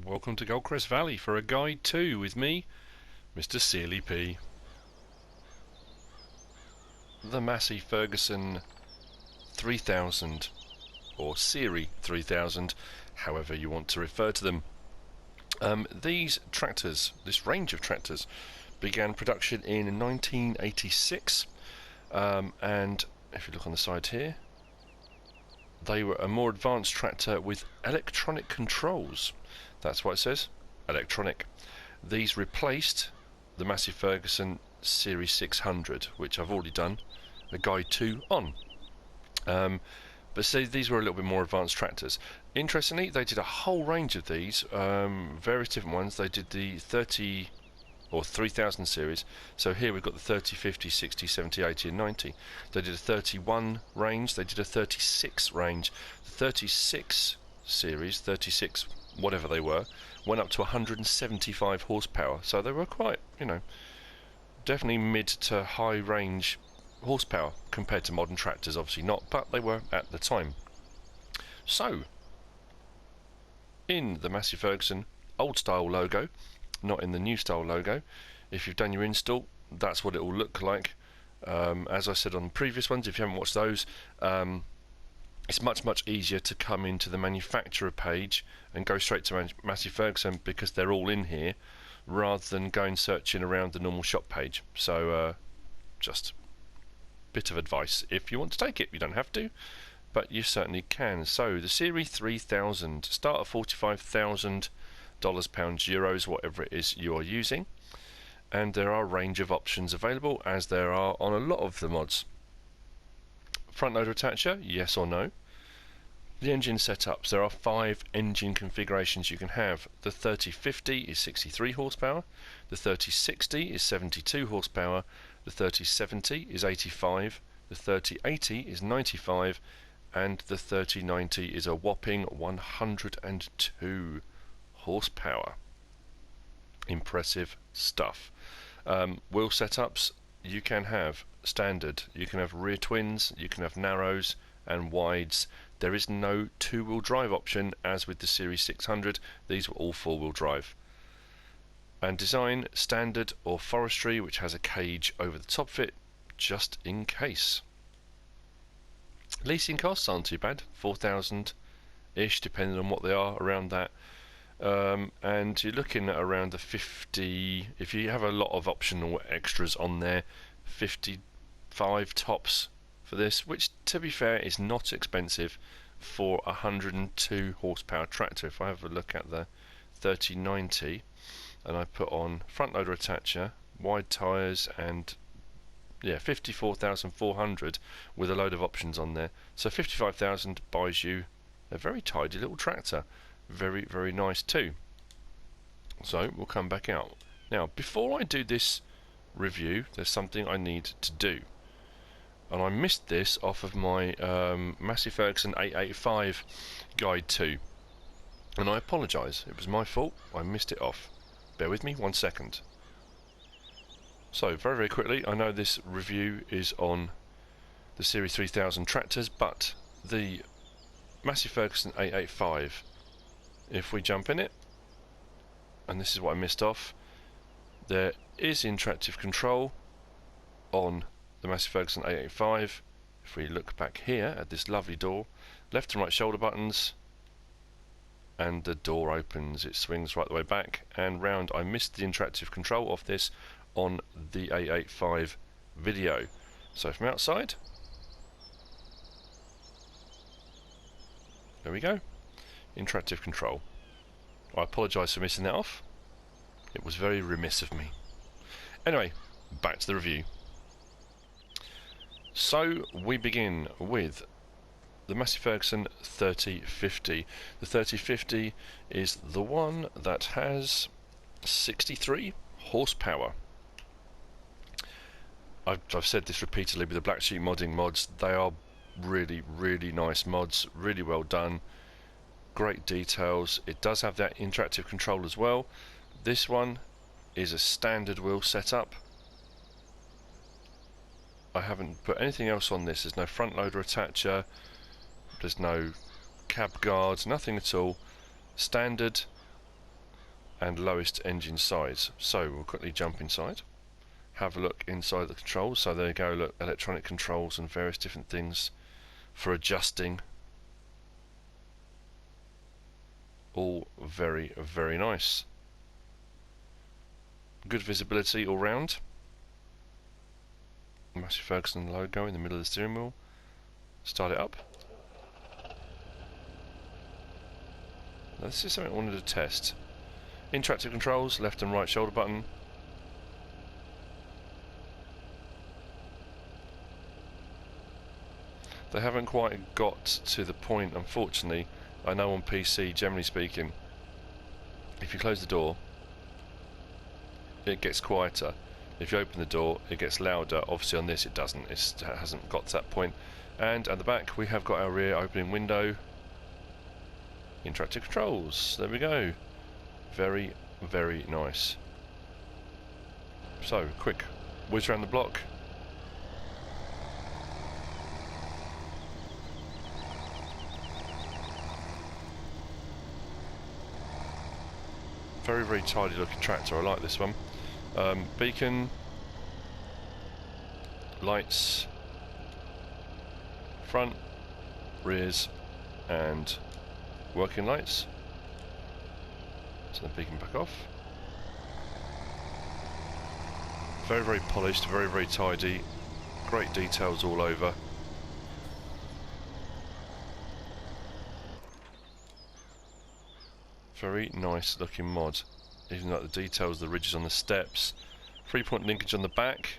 welcome to Goldcrest Valley for a guide 2 with me, MrSealyp. The Massey Ferguson 3000 or Serie 3000, however you want to refer to them. These tractors, this range of tractors, began production in 1986, and if you look on the side here, they were a more advanced tractor with electronic controls. That's what it says, electronic. These replaced the Massey Ferguson Serie 600, which I've already done a guide 2 on. But see, these were a little bit more advanced tractors. Interestingly, they did a whole range of these, various different ones. They did the 30 or 3000 series. So here we've got the 30, 50, 60, 70, 80 and 90. They did a 31 range, they did a 36 range. The 36 series, 36 whatever they were, went up to 175 horsepower. So they were quite, you know, definitely mid to high range horsepower compared to modern tractors. Obviously not, but they were at the time. So in the Massey Ferguson old style logo, not in the new style logo, if you've done your install, that's what it will look like. As I said on the previous ones, if you haven't watched those, it's much easier to come into the manufacturer page and go straight to Massey Ferguson, because they're all in here, rather than going searching around the normal shop page. So just a bit of advice if you want to take it. You don't have to, but you certainly can. So the Serie 3000 start at $45,000, pounds, euros, whatever it is you are using, and there are a range of options available, as there are on a lot of the mods. Front loader attacher, yes or no. The engine setups, there are 5 engine configurations you can have. The 3050 is 63 horsepower, the 3060 is 72 horsepower, the 3070 is 85, the 3080 is 95, and the 3090 is a whopping 102 horsepower. Impressive stuff. Wheel setups, you can have standard, you can have rear twins, you can have narrows and wides. There is no 2-wheel drive option as with the Series 600. These were all 4-wheel drive. And design, standard or forestry, which has a cage over the top of it just in case. Leasing costs aren't too bad, 4,000 ish, depending on what they are, around that. And you're looking at around the 50, if you have a lot of optional extras on there, 55 tops for this, which to be fair is not expensive for a 102 horsepower tractor. If I have a look at the 3090 and I put on front loader attacher, wide tyres, and yeah, 54,400 with a load of options on there. So 55,000 buys you a very tidy little tractor. Very nice too. So we'll come back out. Now, before I do this review, there's something I need to do, and I missed this off of my Massey Ferguson 885 guide 2, and I apologise, it was my fault, I missed it off. Bear with me 1 second. So very quickly, I know this review is on the Serie 3000 tractors, but the Massey Ferguson 885, if we jump in it, and this is what I missed off, there is interactive control on the Massey Ferguson 885. If we look back here at this lovely door, left and right shoulder buttons, and the door opens, it swings right the way back and round. I missed the interactive control of this on the 885 video. So from outside, there we go, interactive control. I apologise for missing that off. It was very remiss of me. Anyway, back to the review. So we begin with the Massey Ferguson 3050. The 3050 is the one that has 63 horsepower. I've said this repeatedly with the Blacksheep Modding mods. They are really nice mods, really well done, great details. It does have that interactive control as well. This one is a standard wheel setup. I haven't put anything else on this. There's no front loader attacher, there's no cab guards, nothing at all. Standard and lowest engine size. So we'll quickly jump inside, have a look inside the controls. So there you go, look, electronic controls and various different things for adjusting. All very, very nice. Good visibility all round. Massey Ferguson logo in the middle of the steering wheel. Start it up. Now, this is something I wanted to test. Interactive controls, left and right shoulder button. They haven't quite got to the point, unfortunately. I know on PC, generally speaking, if you close the door, it gets quieter. If you open the door, it gets louder. Obviously on this it doesn't. It hasn't got to that point. And at the back we have got our rear opening window. Interactive controls. There we go. Very, very nice. So, quick whiz around the block. Very, very tidy looking tractor. I like this one. Beacon, lights, front, rears, and working lights. So the beacon back off. Very, very polished, very, very tidy. Great details all over. Very nice looking mod. Even like the details, the ridges on the steps. 3-point linkage on the back.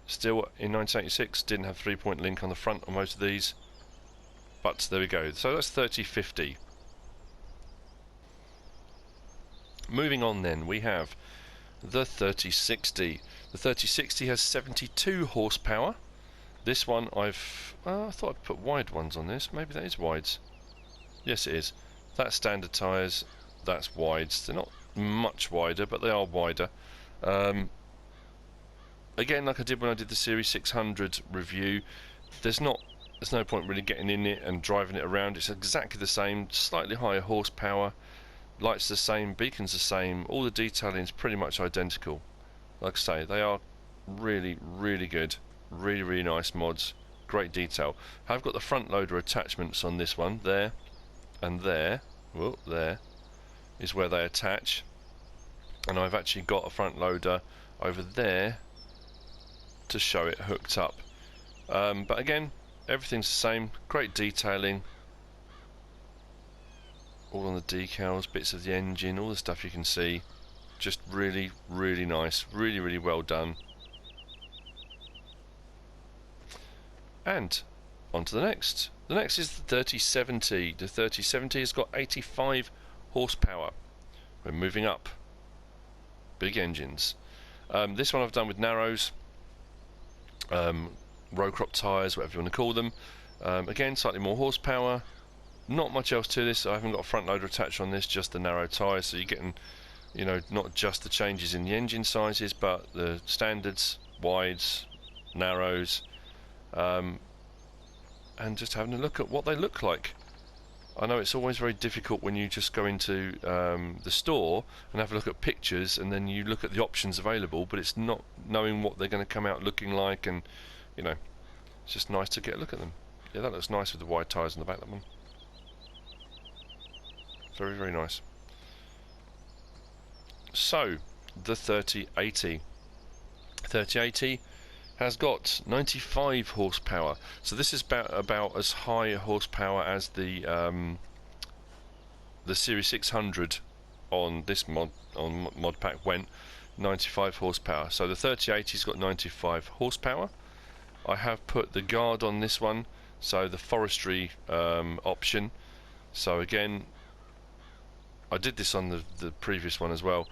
Still in 1986, didn't have 3-point link on the front on most of these. But there we go. So that's 3050. Moving on then, we have the 3060. The 3060 has 72 horsepower. This one I thought I'd put wide ones on this. Maybe that is wides. Yes it is. That's standard tyres, that's wides. They're not much wider, but they are wider. Again, like I did when I did the Series 600 review, there's no point really getting in it and driving it around. It's exactly the same, slightly higher horsepower, lights the same, beacons the same, all the detailing is pretty much identical. Like I say, they are really, really good, really, really nice mods, great detail. I've got the front loader attachments on this one, there and there. Well, there is where they attach, and I've actually got a front loader over there to show it hooked up. But again, everything's the same, great detailing, all on the decals, bits of the engine, all the stuff you can see. Just really, really nice, really, really well done. And on to the next. The next is the 3070. The 3070 has got 85 horsepower. We're moving up. Big engines. This one I've done with narrows, row crop tyres, whatever you want to call them. Again, slightly more horsepower. Not much else to this. I haven't got a front loader attached on this, just the narrow tyres. So you're getting, you know, not just the changes in the engine sizes, but the standards, wides, narrows. And just having a look at what they look like. I know it's always very difficult when you just go into the store and have a look at pictures and then you look at the options available, but it's not knowing what they're going to come out looking like, and you know, it's just nice to get a look at them. Yeah, that looks nice with the wide tyres on the back, that one. Very, very nice. So, the 3080. 3080 has got 95 horsepower. So this is about as high a horsepower as the Series 600 on this mod pack went. 95 horsepower. So the 3080's got 95 horsepower. I have put the guard on this one, so the forestry option. So again, I did this on the previous one as well.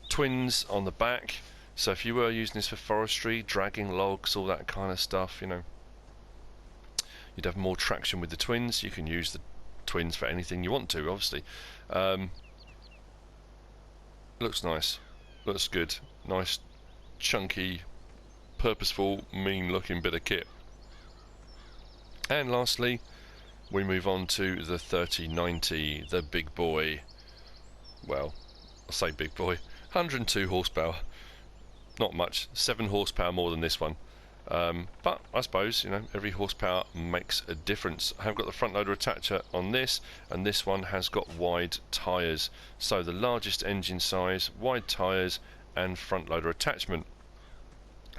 Twins on the back. So if you were using this for forestry, dragging logs, all that kind of stuff, you know, you'd have more traction with the twins. You can use the twins for anything you want to, obviously. Looks nice, looks good, nice, chunky, purposeful, mean-looking bit of kit. And lastly, we move on to the 3090, the big boy. well, I'll say big boy, 102 horsepower. Not much, 7 horsepower more than this one. But I suppose, you know, every horsepower makes a difference. I have got the front loader attacher on this, and this one has got wide tyres. So the largest engine size, wide tyres, and front loader attachment.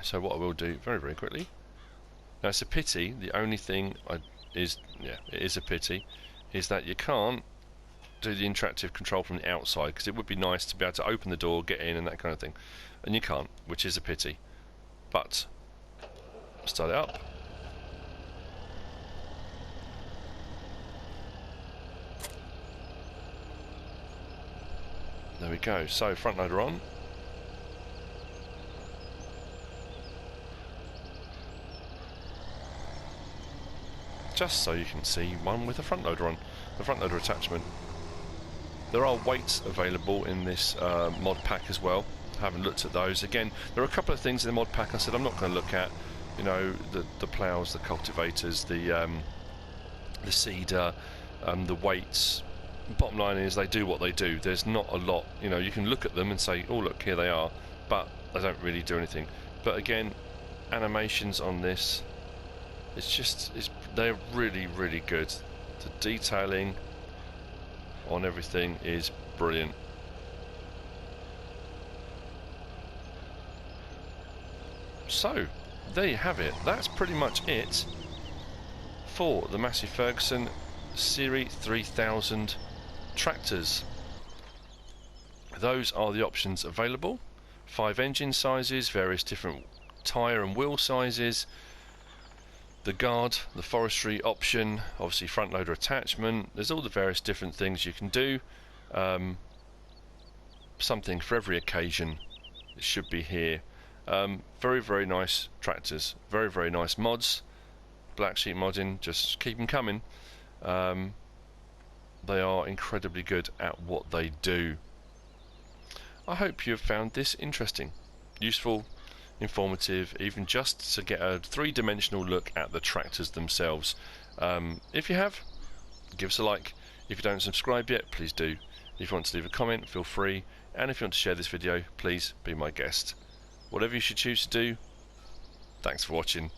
So what I will do very, very quickly. Now it's a pity, the only thing it is a pity, is that you can't do the interactive control from the outside, because it would be nice to be able to open the door, get in and that kind of thing. And you can't, which is a pity. But start it up. There we go. So front loader on. Just so you can see one with a front loader on, the front loader attachment. There are weights available in this mod pack as well. I haven't looked at those. Again, there are a couple of things in the mod pack I said I'm not going to look at. You know, the ploughs, the cultivators, the seeder, the weights. Bottom line is they do what they do. There's not a lot. You know, you can look at them and say, oh look, here they are, but they don't really do anything. But again, animations on this, they're really, really good. The detailing on everything is brilliant. So there you have it. That's pretty much it for the Massey Ferguson Serie 3000 tractors. Those are the options available. 5 engine sizes, various different tyre and wheel sizes, the guard, the forestry option, obviously front loader attachment. There's all the various different things you can do. Something for every occasion. It should be here. Very, very nice tractors, very, very nice mods. Blacksheep Modding, just keep them coming. They are incredibly good at what they do. I hope you have found this interesting, useful, informative, even just to get a 3-dimensional look at the tractors themselves. If you have, give us a like. If you don't subscribe yet, please do. If you want to leave a comment, feel free, and if you want to share this video, please be my guest. Whatever you should choose to do, thanks for watching.